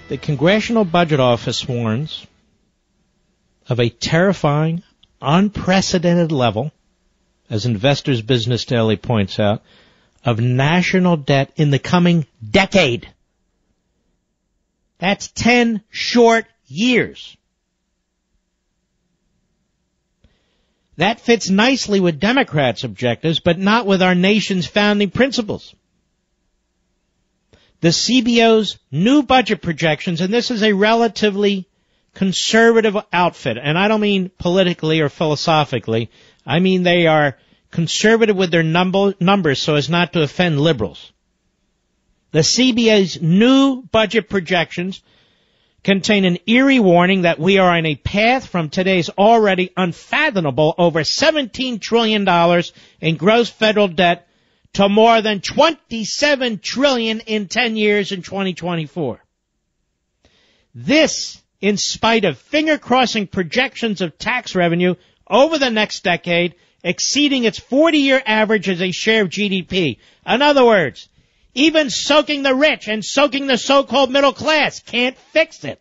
The Congressional Budget Office warns of a terrifying, unprecedented level, as Investors Business Daily points out, of national debt in the coming decade. That's 10 short years. That fits nicely with Democrats' objectives, but not with our nation's founding principles. The CBO's new budget projections, and this is a relatively conservative outfit, and I don't mean politically or philosophically, I mean they are conservative with their numbers so as not to offend liberals. The CBO's new budget projections contain an eerie warning that we are on a path from today's already unfathomable over $17 trillion in gross federal debt to more than $27 trillion in 10 years in 2024. This, in spite of finger-crossing projections of tax revenue over the next decade exceeding its 40-year average as a share of GDP. In other words, even soaking the rich and soaking the so-called middle class can't fix it.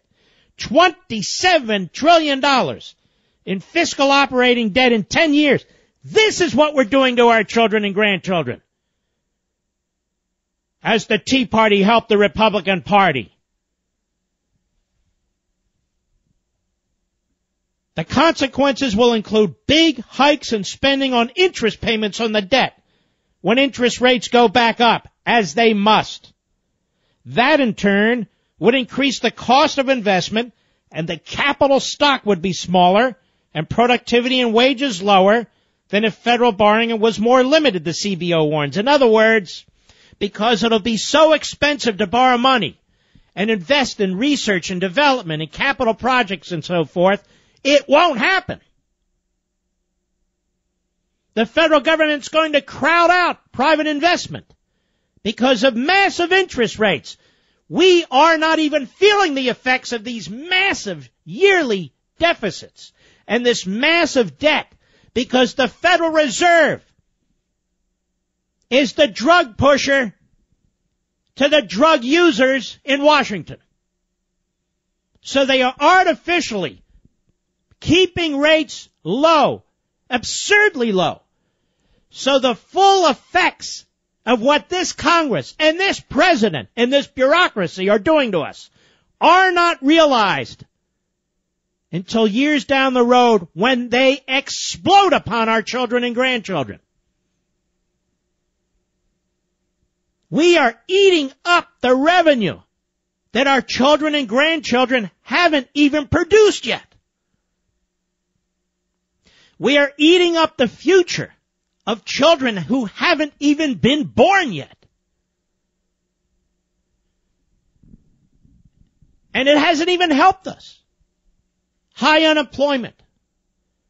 $27 trillion in fiscal operating debt in 10 years. This is what we're doing to our children and grandchildren. As the Tea Party helped the Republican Party. The consequences will include big hikes in spending on interest payments on the debt when interest rates go back up, as they must. That, in turn, would increase the cost of investment, and the capital stock would be smaller and productivity and wages lower than if federal borrowing was more limited, the CBO warns. In other words, because it'll be so expensive to borrow money and invest in research and development and capital projects and so forth, it won't happen. The federal government's going to crowd out private investment because of massive interest rates. We are not even feeling the effects of these massive yearly deficits and this massive debt because the Federal Reserve is the drug pusher to the drug users in Washington. So they are artificially keeping rates low, absurdly low. So the full effects of what this Congress and this president and this bureaucracy are doing to us are not realized until years down the road when they explode upon our children and grandchildren. We are eating up the revenue that our children and grandchildren haven't even produced yet. We are eating up the future of children who haven't even been born yet. And it hasn't even helped us. High unemployment,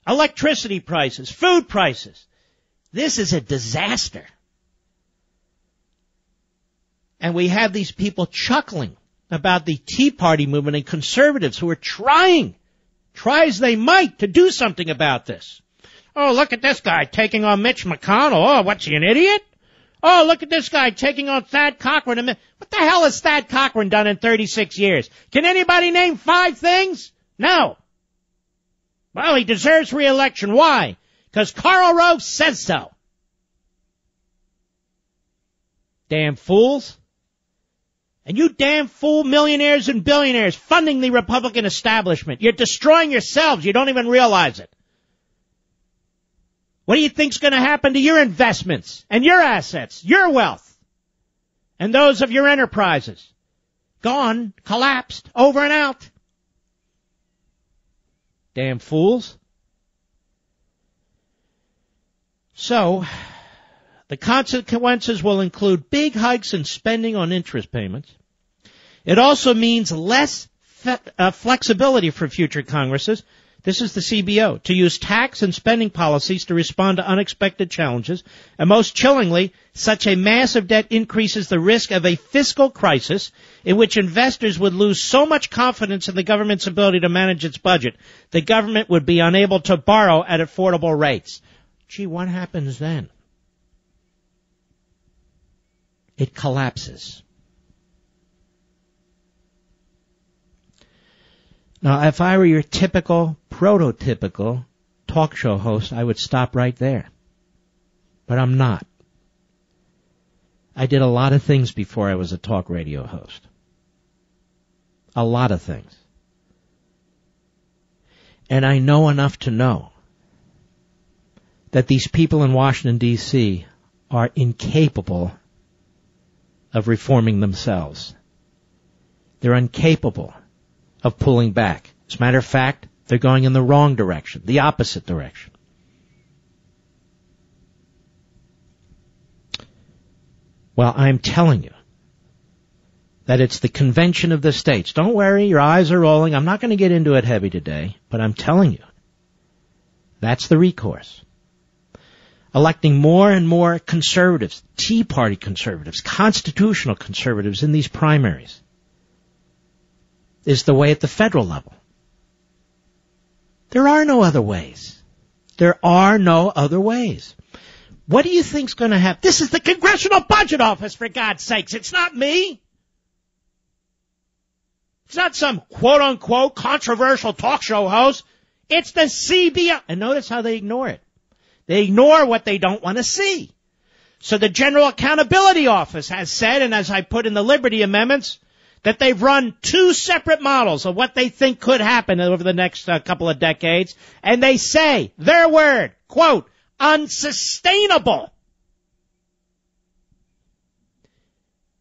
electricity prices, food prices. This is a disaster. And we have these people chuckling about the Tea Party movement and conservatives who are try as they might, to do something about this. Oh, look at this guy taking on Mitch McConnell. Oh, what's he, an idiot? Oh, look at this guy taking on Thad Cochran. What the hell has Thad Cochran done in 36 years? Can anybody name 5 things? No. Well, he deserves re-election. Why? Because Karl Rove says so. Damn fools. And you damn fool millionaires and billionaires funding the Republican establishment. You're destroying yourselves. You don't even realize it. What do you think's going to happen to your investments and your assets, your wealth, and those of your enterprises? Gone, collapsed, over and out. Damn fools. So, the consequences will include big hikes in spending on interest payments. It also means less flexibility for future Congresses. This is the CBO, to use tax and spending policies to respond to unexpected challenges. And most chillingly, such a massive debt increases the risk of a fiscal crisis in which investors would lose so much confidence in the government's ability to manage its budget, the government would be unable to borrow at affordable rates. Gee, what happens then? It collapses. Now, if I were your typical, prototypical talk show host, I would stop right there. But I'm not. I did a lot of things before I was a talk radio host. A lot of things. And I know enough to know that these people in Washington, D.C. are incapable of reforming themselves. They're incapable of pulling back. As a matter of fact, they're going in the wrong direction, the opposite direction. Well, I'm telling you that it's the convention of the states. Don't worry, your eyes are rolling. I'm not going to get into it heavy today, but I'm telling you, that's the recourse. Electing more and more conservatives, Tea Party conservatives, constitutional conservatives in these primaries is the way at the federal level. There are no other ways. There are no other ways. What do you think's going to happen? This is the Congressional Budget Office, for God's sakes. It's not me. It's not some quote-unquote controversial talk show host. It's the CBO. And notice how they ignore it. They ignore what they don't want to see. So the General Accountability Office has said, and as I put in the Liberty Amendments, that they've run two separate models of what they think could happen over the next couple of decades. And they say, their word, quote, unsustainable.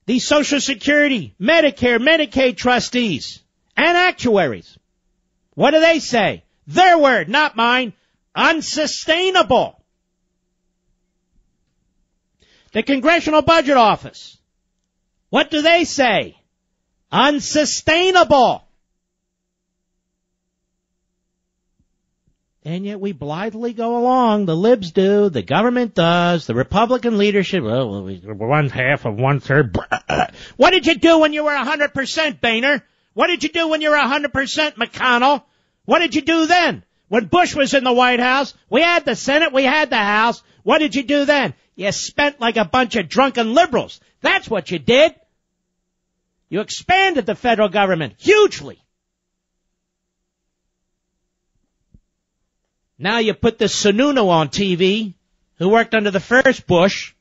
These Social Security, Medicare, Medicaid trustees and actuaries, what do they say? Their word, not mine, unsustainable. The Congressional Budget Office, what do they say? Unsustainable. And yet we blithely go along. The libs do. The government does. The Republican leadership, well, we're 1/2 of 1/3. What did you do when you were 100%, Boehner? What did you do when you were 100%, McConnell? What did you do then? When Bush was in the White House, we had the Senate, we had the House. What did you do then? You spent like a bunch of drunken liberals. That's what you did. You expanded the federal government hugely. Now you put this Sununu on TV, who worked under the first Bush,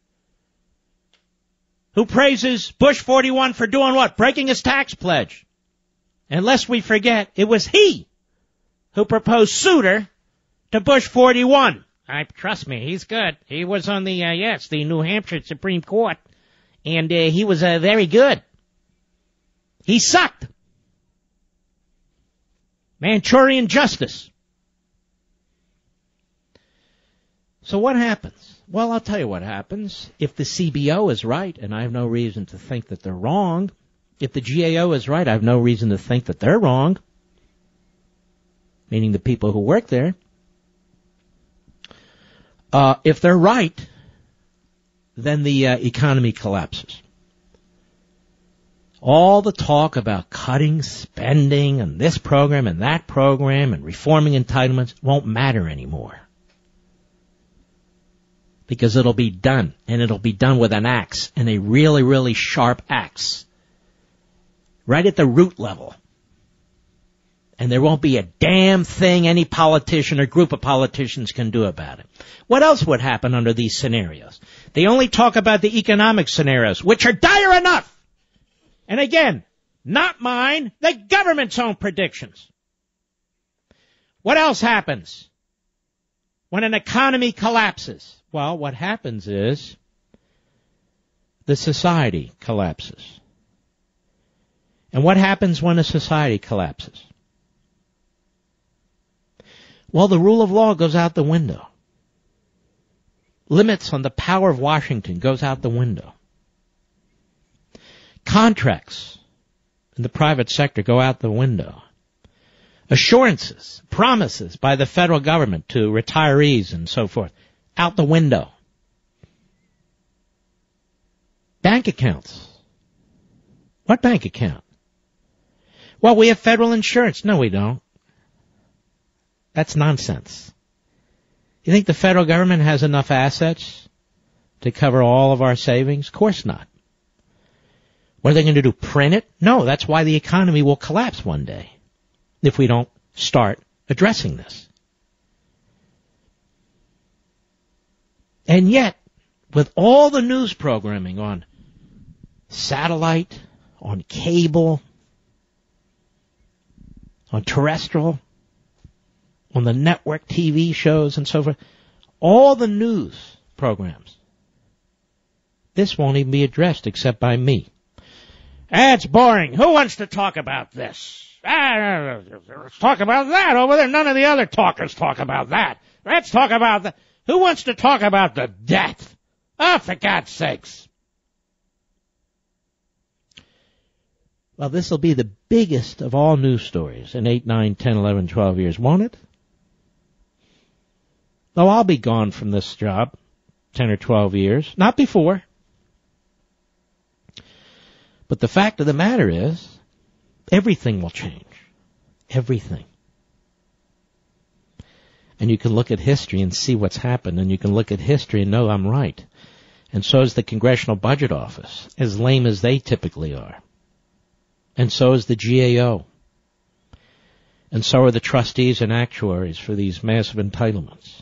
who praises Bush 41 for doing what? Breaking his tax pledge. And lest we forget, it was he who proposed Souter to Bush 41. Trust me, he's good. He was on the New Hampshire Supreme Court, and he was very good. He sucked. Manchurian justice. So what happens? Well, I'll tell you what happens. If the CBO is right, and I have no reason to think that they're wrong, if the GAO is right, I have no reason to think that they're wrong, meaning the people who work there. If they're right, then the economy collapses. All the talk about cutting spending and this program and that program and reforming entitlements won't matter anymore. Because it'll be done, and it'll be done with an axe, and a really, really sharp axe. Right at the root level. And there won't be a damn thing any politician or group of politicians can do about it. What else would happen under these scenarios? They only talk about the economic scenarios, which are dire enough. And again, not mine, the government's own predictions. What else happens when an economy collapses? Well, what happens is the society collapses. And what happens when a society collapses? Well, the rule of law goes out the window. Limits on the power of Washington goes out the window. Contracts in the private sector go out the window. Assurances, promises by the federal government to retirees and so forth, out the window. Bank accounts. What bank account? Well, we have federal insurance. No, we don't. That's nonsense. You think the federal government has enough assets to cover all of our savings? Of course not. What are they going to do, print it? No, that's why the economy will collapse one day. if we don't start addressing this. And yet, with all the news programming on satellite, on cable, on terrestrial, on the network TV shows and so forth, all the news programs, this won't even be addressed except by me. It's boring. Who wants to talk about this? Let's talk about that over there. None of the other talkers talk about that. Let's talk about that. Who wants to talk about the death? Oh, for God's sakes. Well, this will be the biggest of all news stories in 8, 9, 10, 11, 12 years, won't it? Though I'll be gone from this job 10 or 12 years, not before. But the fact of the matter is, everything will change. Everything. And you can look at history and see what's happened, and you can look at history and know I'm right. And so is the Congressional Budget Office, as lame as they typically are. And so is the GAO. And so are the trustees and actuaries for these massive entitlements.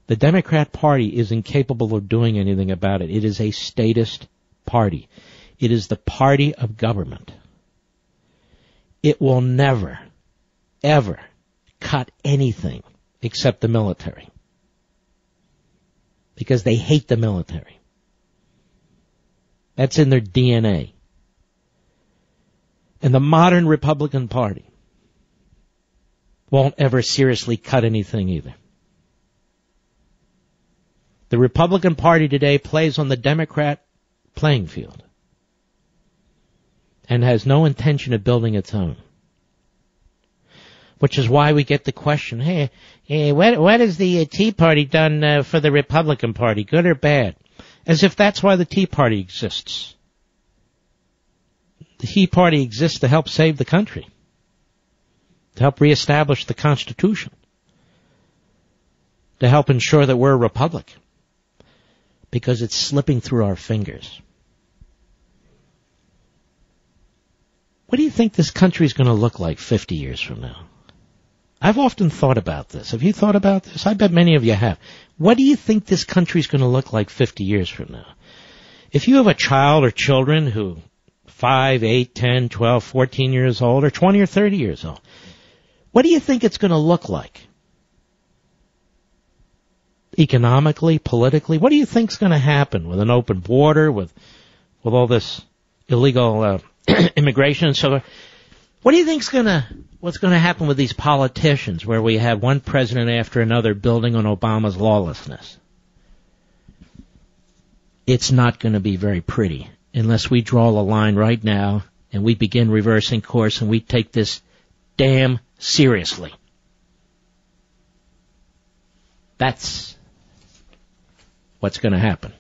The Democrat Party is incapable of doing anything about it. It is a statist party. It is the party of government. It will never, ever cut anything except the military. Because they hate the military. That's in their DNA. And the modern Republican Party won't ever seriously cut anything either. The Republican Party today plays on the Democrat playing field and has no intention of building its own. Which is why we get the question, hey, what has the Tea Party done for the Republican Party, good or bad? As if that's why the Tea Party exists. The Tea Party exists to help save the country, to help reestablish the Constitution, to help ensure that we're a republic, because it's slipping through our fingers. What do you think this country is going to look like 50 years from now? I've often thought about this. Have you thought about this? I bet many of you have. What do you think this country is going to look like 50 years from now? If you have a child or children who 5, 8, 10, 12, 14 years old, or 20 or 30 years old, what do you think it's going to look like? Economically, politically, what do you think is going to happen with an open border, with all this illegal immigration and so on? What do you think's what's going to happen with these politicians where we have one president after another building on Obama's lawlessness? It's not going to be very pretty unless we draw a line right now and we begin reversing course and we take this damn seriously. That's what's going to happen.